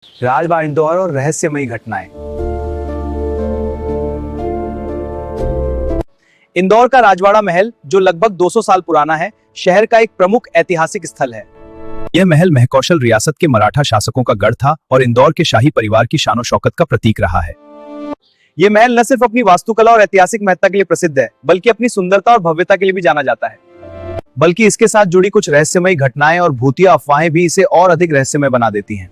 राजबाड़ा इंदौर और रहस्यमयी घटनाएं। इंदौर का राजवाड़ा महल, जो लगभग 200 साल पुराना है, शहर का एक प्रमुख ऐतिहासिक स्थल है। यह महल महकौशल रियासत के मराठा शासकों का गढ़ था और इंदौर के शाही परिवार की शानो शौकत का प्रतीक रहा है। यह महल न सिर्फ अपनी वास्तुकला और ऐतिहासिक महत्ता के लिए प्रसिद्ध है, बल्कि अपनी सुंदरता और भव्यता के लिए भी जाना जाता है। बल्कि इसके साथ जुड़ी कुछ रहस्यमयी घटनाएं और भूतिया अफवाहें भी इसे और अधिक रहस्यमय बना देती हैं।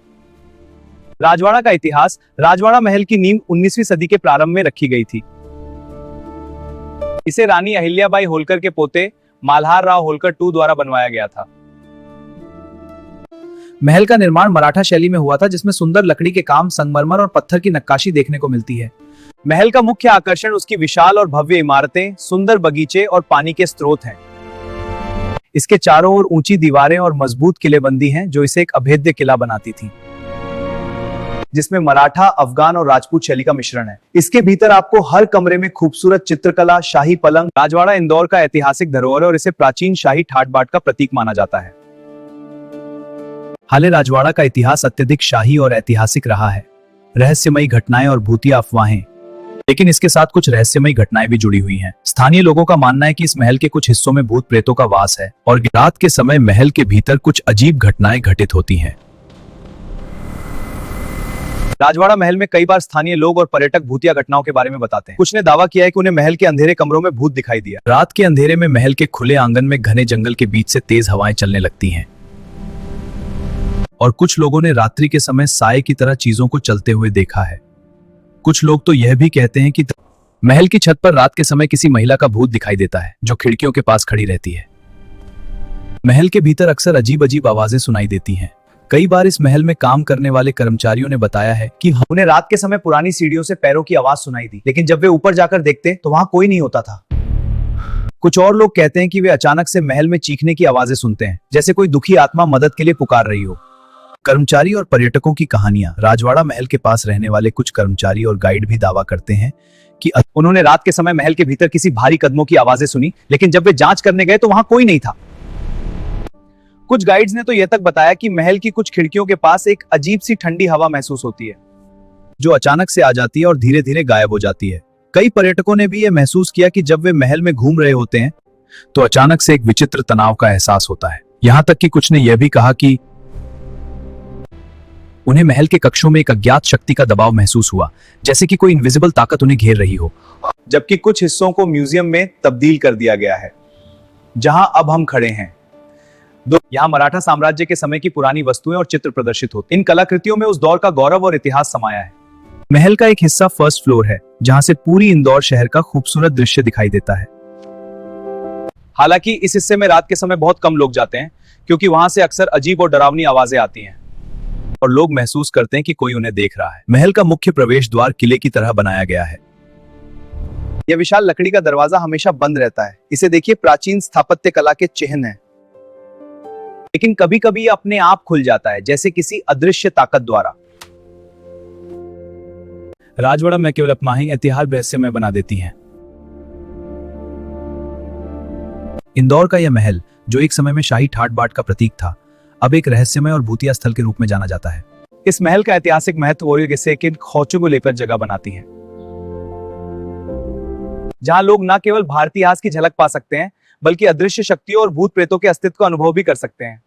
राजवाड़ा का इतिहास। राजवाड़ा महल की नींव 19वीं सदी के प्रारंभ में रखी गई थी। इसे रानी अहिल्याबाई होलकर के पोते मल्हार राव होलकर II द्वारा बनवाया गया था। महल का निर्माण मराठा शैली में हुआ था, जिसमें सुंदर लकड़ी के काम, संगमरमर और पत्थर की नक्काशी देखने को मिलती है। महल का मुख्य आकर्षण उसकी विशाल और भव्य इमारतें, सुंदर बगीचे और पानी के स्रोत हैं। इसके चारों ओर ऊंची दीवारें और मजबूत किलेबंदी हैं, जो इसे एक अभेद्य किला बनाती थी, जिसमें मराठा, अफगान और राजपूत शैली का मिश्रण है। इसके भीतर आपको हर कमरे में खूबसूरत चित्रकला, शाही पलंग। राजवाड़ा इंदौर का ऐतिहासिक धरोहर है और इसे प्राचीन शाही ठाट बाट का प्रतीक माना जाता है। हाले राजवाड़ा का इतिहास अत्यधिक शाही और ऐतिहासिक रहा है। रहस्यमयी घटनाएं और भूतिया अफवाहें, लेकिन इसके साथ कुछ रहस्यमयी घटनाएं भी जुड़ी हुई हैं। स्थानीय लोगों का मानना है कि इस महल के कुछ हिस्सों में भूत प्रेतों का वास है और रात के समय महल के भीतर कुछ अजीब घटनाएं घटित होती हैं। राजवाड़ा महल में कई बार स्थानीय लोग और पर्यटक भूतिया घटनाओं के बारे में बताते हैं। कुछ ने दावा किया है कि उन्हें महल के अंधेरे कमरों में भूत दिखाई दिया। रात के अंधेरे में महल के खुले आंगन में घने जंगल के बीच से तेज हवाएं चलने लगती हैं और कुछ लोगों ने रात्रि के समय साए की तरह चीजों को चलते हुए देखा है। कुछ लोग तो यह भी कहते हैं कि महल की छत पर रात के समय किसी महिला का भूत दिखाई देता है, जो खिड़कियों के पास खड़ी रहती है। महल के भीतर अक्सर अजीब अजीब आवाजें सुनाई देती हैं। कई बार इस महल में काम करने वाले कर्मचारियों ने बताया है कि उन्हें रात के समय पुरानी सीढ़ियों से पैरों की आवाज सुनाई दी, लेकिन जब वे ऊपर जाकर देखते तो वहां कोई नहीं होता था। कुछ और लोग कहते हैं कि वे अचानक से महल में चीखने की आवाजें सुनते हैं, जैसे कोई दुखी आत्मा मदद के लिए पुकार रही हो। कर्मचारी और पर्यटकों की कहानियां। राजवाड़ा महल के पास रहने वाले कुछ कर्मचारी और गाइड भी दावा करते हैं कि उन्होंने रात के समय महल के भीतर किसी भारी कदमों की आवाजें सुनी, लेकिन जब वे जांच करने गए तो वहां कोई नहीं था। कुछ गाइड्स ने तो यह तक बताया कि महल की कुछ खिड़कियों के पास एक अजीब सी ठंडी हवा महसूस होती है, जो अचानक से आ जाती है और धीरे धीरे गायब हो जाती है। कई पर्यटकों ने भी यह महसूस किया कि जब वे महल में घूम रहे होते हैं तो अचानक से एक विचित्र तनाव का एहसास होता है। यहां तक कि कुछ ने यह भी कहा कि उन्हें महल के कक्षों में एक अज्ञात शक्ति का दबाव महसूस हुआ, जैसे कि कोई इनविजिबल ताकत उन्हें घेर रही हो। जबकि कुछ हिस्सों को म्यूजियम में तब्दील कर दिया गया है, जहां अब हम खड़े हैं। यहाँ मराठा साम्राज्य के समय की पुरानी वस्तुएं और चित्र प्रदर्शित होते। इन कलाकृतियों में उस दौर का गौरव और इतिहास समाया है। महल का एक हिस्सा फर्स्ट फ्लोर है, जहां से पूरी इंदौर शहर का खूबसूरत दृश्य दिखाई देता है। हालांकि इस हिस्से में रात के समय बहुत कम लोग जाते हैं, क्योंकि वहां से अक्सर अजीब और डरावनी आवाजें आती हैं और लोग महसूस करते हैं कि कोई उन्हें देख रहा है। महल का मुख्य प्रवेश द्वार किले की तरह बनाया गया है। यह विशाल लकड़ी का दरवाजा हमेशा बंद रहता है। इसे देखिए, प्राचीन स्थापत्य कला के चिन्ह हैं, लेकिन कभी कभी यह अपने आप खुल जाता है, जैसे किसी अदृश्य ताकत द्वारा। राजवाड़ा में केवल अफवाहें इतिहास रहस्यमय बना देती हैं। इंदौर का यह महल, जो एक समय में शाही ठाट बाट का प्रतीक था, अब एक रहस्यमय और भूतिया स्थल के रूप में जाना जाता है। इस महल का ऐतिहासिक महत्व और इसे किन खोजों को लेकर जगह बनाती है, जहां लोग न केवल भारतीय इतिहास की झलक पा सकते हैं, बल्कि अदृश्य शक्तियों और भूत प्रेतों के अस्तित्व का अनुभव भी कर सकते हैं।